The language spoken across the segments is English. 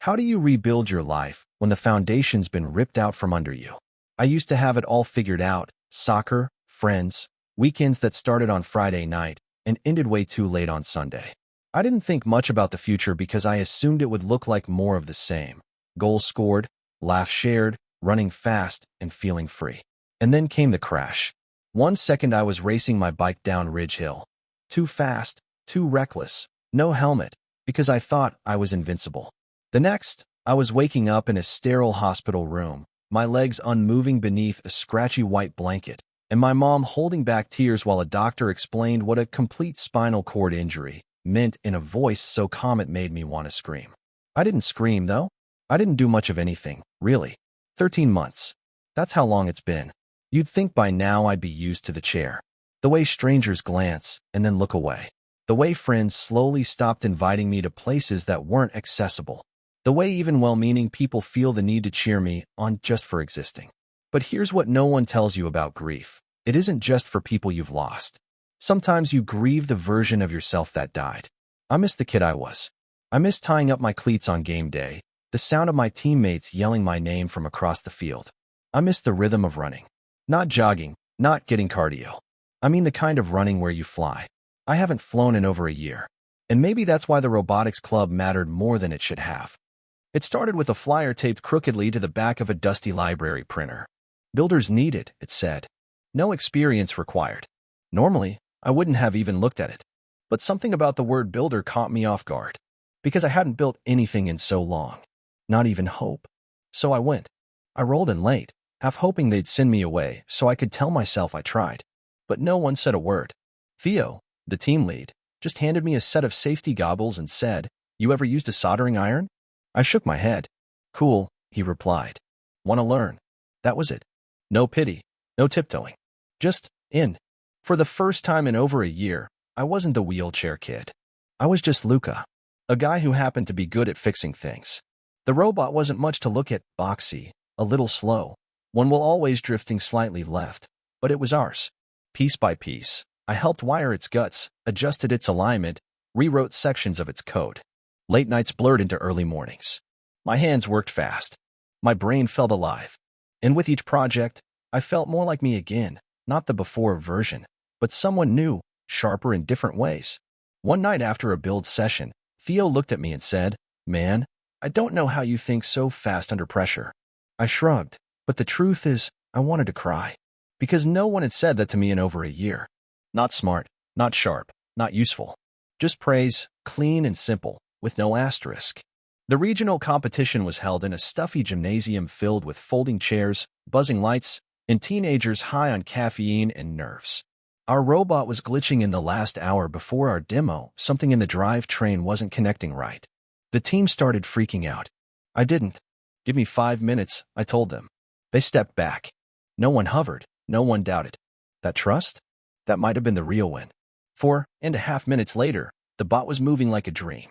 How do you rebuild your life when the foundation's been ripped out from under you? I used to have it all figured out: soccer, friends, weekends that started on Friday night and ended way too late on Sunday. I didn't think much about the future because I assumed it would look like more of the same: goals scored, laughs shared, running fast, and feeling free. And then came the crash. One second I was racing my bike down Ridge Hill. Too fast, too reckless, no helmet, because I thought I was invincible. The next, I was waking up in a sterile hospital room, my legs unmoving beneath a scratchy white blanket, and my mom holding back tears while a doctor explained what a complete spinal cord injury meant in a voice so calm it made me want to scream. I didn't scream, though. I didn't do much of anything, really. 13 months. That's how long it's been. You'd think by now I'd be used to the chair. The way strangers glance and then look away. The way friends slowly stopped inviting me to places that weren't accessible. The way even well-meaning people feel the need to cheer me on just for existing. But here's what no one tells you about grief. It isn't just for people you've lost. Sometimes you grieve the version of yourself that died. I miss the kid I was. I miss tying up my cleats on game day, the sound of my teammates yelling my name from across the field. I miss the rhythm of running. Not jogging, not getting cardio. I mean the kind of running where you fly. I haven't flown in over a year. And maybe that's why the robotics club mattered more than it should have. It started with a flyer taped crookedly to the back of a dusty library printer. Builders needed, it said. No experience required. Normally, I wouldn't have even looked at it. But something about the word builder caught me off guard. Because I hadn't built anything in so long. Not even hope. So I went. I rolled in late, half hoping they'd send me away so I could tell myself I tried. But no one said a word. Theo, the team lead, just handed me a set of safety goggles and said, "You ever used a soldering iron?" I shook my head. "Cool," he replied. "Want to learn?" That was it. No pity, no tiptoeing. Just in. For the first time in over a year, I wasn't the wheelchair kid. I was just Luca, a guy who happened to be good at fixing things. The robot wasn't much to look at, boxy, a little slow, one will always drifting slightly left, but it was ours. Piece by piece, I helped wire its guts, adjusted its alignment, rewrote sections of its code. Late nights blurred into early mornings. My hands worked fast. My brain felt alive. And with each project, I felt more like me again, not the before version, but someone new, sharper in different ways. One night after a build session, Theo looked at me and said, "Man, I don't know how you think so fast under pressure." I shrugged, but the truth is, I wanted to cry. Because no one had said that to me in over a year. Not smart, not sharp, not useful. Just praise, clean and simple, with no asterisk. The regional competition was held in a stuffy gymnasium filled with folding chairs, buzzing lights, and teenagers high on caffeine and nerves. Our robot was glitching in the last hour before our demo. Something in the drivetrain wasn't connecting right. The team started freaking out. I didn't. "Give me 5 minutes," I told them. They stepped back. No one hovered. No one doubted. That trust? That might have been the real win. 4.5 minutes later, the bot was moving like a dream.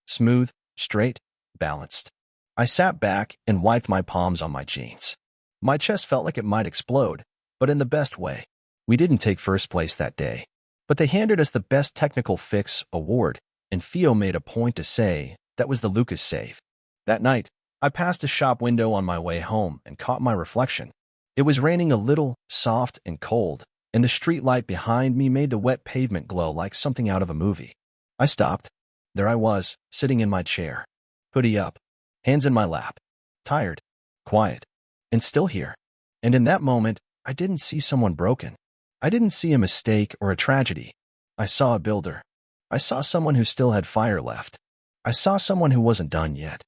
Smooth, straight, balanced. I sat back and wiped my palms on my jeans. My chest felt like it might explode, but in the best way. We didn't take first place that day, but they handed us the Best Technical Fix award, and Theo made a point to say that was the Lucas save. That night, I passed a shop window on my way home and caught my reflection. It was raining a little, soft and cold, and the street light behind me made the wet pavement glow like something out of a movie. I stopped. There I was, sitting in my chair. Hoodie up, hands in my lap. Tired, quiet, and still here. And in that moment, I didn't see someone broken. I didn't see a mistake or a tragedy. I saw a builder. I saw someone who still had fire left. I saw someone who wasn't done yet.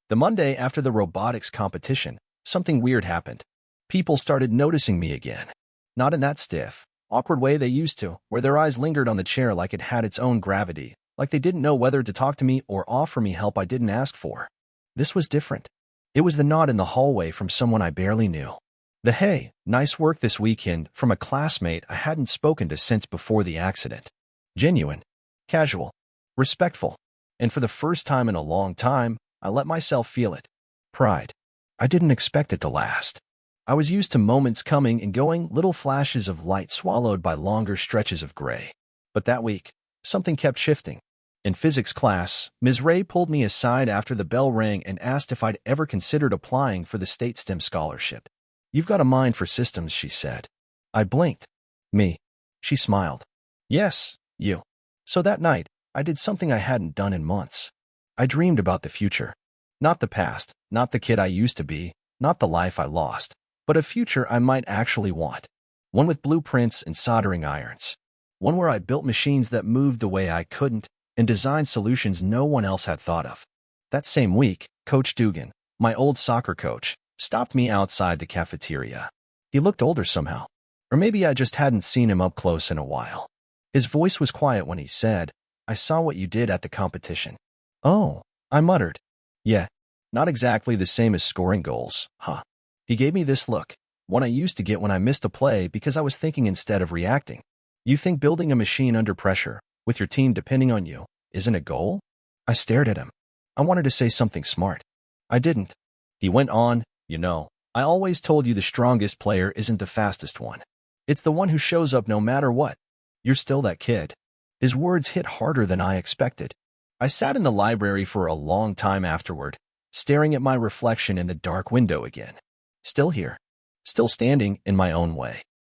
The Monday after the robotics competition, something weird happened. People started noticing me again. Not in that stiff, awkward way they used to, where their eyes lingered on the chair like it had its own gravity, like they didn't know whether to talk to me or offer me help I didn't ask for. This was different. It was the nod in the hallway from someone I barely knew. The "Hey, nice work this weekend" from a classmate I hadn't spoken to since before the accident. Genuine, casual, respectful, and for the first time in a long time, I let myself feel it. Pride. I didn't expect it to last. I was used to moments coming and going, little flashes of light swallowed by longer stretches of gray. But that week, something kept shifting. In physics class, Ms. Ray pulled me aside after the bell rang and asked if I'd ever considered applying for the state STEM scholarship. You've got a mind for systems, she said. I blinked. Me. She smiled. Yes, you. So that night, I did something I hadn't done in months. I dreamed about the future. Not the past, not the kid I used to be, not the life I lost, but a future I might actually want. One with blueprints and soldering irons. One where I built machines that moved the way I couldn't and designed solutions no one else had thought of. That same week, Coach Dugan, my old soccer coach, stopped me outside the cafeteria. He looked older somehow. Or maybe I just hadn't seen him up close in a while. His voice was quiet when he said, I saw what you did at the competition. Oh, I muttered. Yeah, not exactly the same as scoring goals, huh? He gave me this look, one I used to get when I missed a play because I was thinking instead of reacting. You think building a machine under pressure, with your team depending on you, isn't a goal? I stared at him. I wanted to say something smart. I didn't. He went on, I always told you the strongest player isn't the fastest one. It's the one who shows up no matter what. You're still that kid. His words hit harder than I expected. I sat in the library for a long time afterward, staring at my reflection in the dark window again. Still here. Still standing in my own way.